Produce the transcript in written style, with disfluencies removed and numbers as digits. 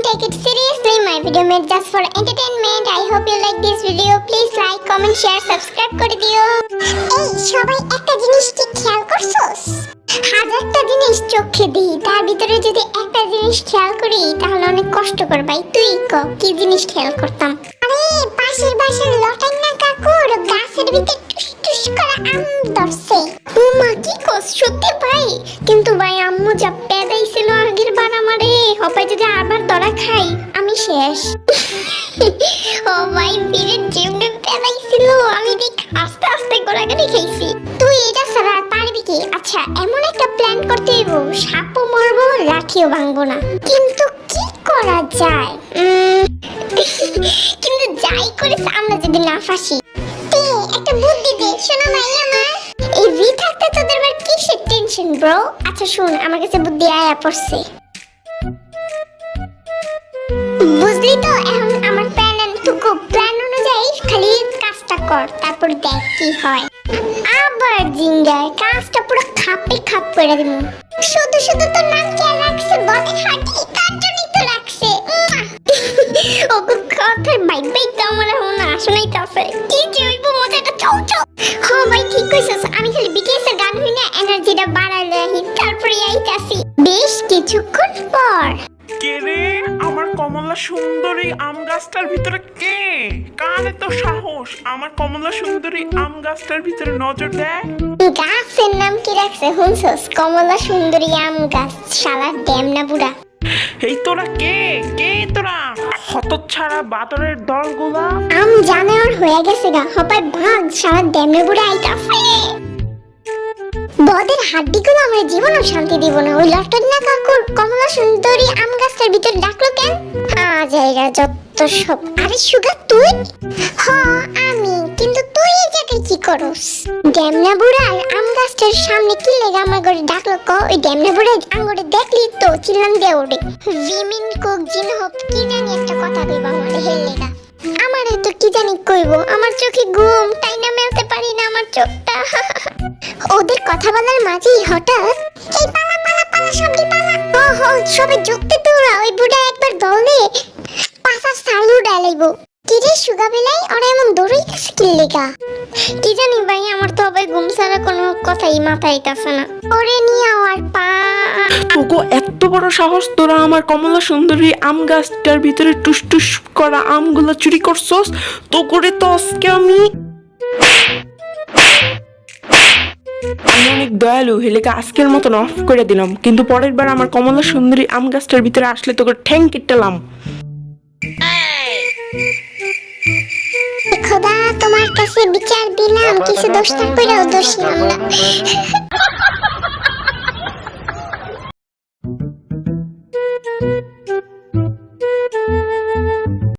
take it seriously. My video made just for entertainment. I hope you like this video. Please like, comment, share, subscribe করে দিও। এই সবাই একটা জিনিস কি খেয়াল করছস? হাজারটা জিনিস চোখে দিই, তার ভিতরে যদি একটা জিনিস খেয়াল করি তাহলে অনেক কষ্ট কর ভাই। তুই ক কি জিনিস খেয়াল করতাম? আরে পাশের বাসার লটাইনা কাকুর গাছের ভিতরে টুস করা আম ধরছে। ও মা কি কস সত্যি ভাই? কিন্তু ভাই আম্মু যা পেদাইছিল আগের বার আমারে, হপাই যদি আবার ধরা খাই আমি শেষ। ও ভাই ফিরে যেমনে পেদাইছিল আমি দেখ আস্তে আস্তে গোড়াগাড়ি খাইছি। তুই এটা ছাড়া আর পারবি কি? আচ্ছা এমন একটা প্ল্যান করতে হইব, সাপও মরবো লাঠিও ভাঙবো না। কিন্তু কি করা যায়? কিন্তু যাই করিস আমরা যদি না ফাঁসি। একটা বুদ্ধি দে শোনা ভাই আমার। এই ভি থাকতে তোদের আবার কিসের টেনশন ব্রো? আচ্ছা শুন, আমার কাছে বুদ্ধি আয়া পড়ছে। বুঝলি তো, এখন আমার প্ল্যান অনুযায়ী খালি কাজটা কর, তারপর দেখ কি হয়। আবার জিঙ্গায় কাজটা পুরো খাপে খাপ করে দিব। শুধু শুধু তোর নাম কে রাখছে? বদে হাঁটি তার জন্যই তো রাখছে। ওগো কথা ভাই ভাই তো আমার এখন আসলেই কাছে কি যে হইব মজাটা চাও চাও। হ্যাঁ ভাই ঠিক কইছস, আমি খালি বিটিএস এর গান হই না এনার্জিটা বাড়াইলে আহি, তারপরে আইতাছি। বেশ কিছুক্ষণ পর কে রে? আমার কমলা সুন্দরী আম গাছটার ভিতরে কে? কার এত সাহস আমার কমলা সুন্দরী আম গাছটার ভিতরে নজর দেয়? গাছের নাম কি রাখছে হুনছস? কমলা সুন্দরী আম গাছ। শালা ড্যামনা বুড়া। এই তোরা কে কে তোরা হতচ্ছাড়া বাদরের দলগুলা? আম জানে আর হয়ে গেছে গা, হপায় ভাগ শালা ড্যামনা বুড়া আইতাছে। বদের হাড্ডিগুলো আমার জীবনও শান্তি দিব না। ওই লটারিনা কাকুর কমলা সুন্দরী আম গাছটার ভিতর ডাকলো কেন? আজাইরা যত সব। আরে সুগা তুই? হ্যাঁ আমি। কিন্তু তুই এই জায়গায় কি করস? ড্যামনা বুড়ার আম গাছটার সামনে কি লেগে আমার ঘরে ডাকলো ক? ওই ড্যামনা বুড়া আঙ্গুরে দেখলি তো চিল্লান দিয়ে ওঠে। ভিমিন কোক জিন হোপ কি জানি একটা কথা কইব আমার হেল লেগা। আমারে তো কি জানি কইব, আমার চোখে ঘুম তাই না মেলতে পারি না আমার চোখটা। ওদের কথা বলার মাঝেই হঠাৎ এই পালা পালা পালা সবই পালা। সবে যুক্তি তোরা ওই বুড়া একবার দলে পাশা সালু ডালাইব। কি রে সুগা বেলাই ওরা এমন দৌড়াইতেছে কি লেগা? কি জানি ভাই, আমার তো আবার ঘুম ছাড়া কোনো কথাই মাথায় আইতাছে না। ওরে নিয়ে আর পা তোকে এত বড় সাহস তোরা আমার কমলা সুন্দরী আম গাছটার ভিতরে টুস টুস করা আমগুলা চুরি করছস? তো করে তো আজকে আমি অনেক দয়ালু হেলেকে আজকের মতন অফ করে দিলাম, কিন্তু পরের বার আমার কমলা সুন্দরী আম গাছটার ভিতরে আসলে তোকে ঠ্যাং কেটেলাম। খোদা তোমার কাছে বিচার দিলাম, কিছু দোষটা কইরাও দোষী আমরা।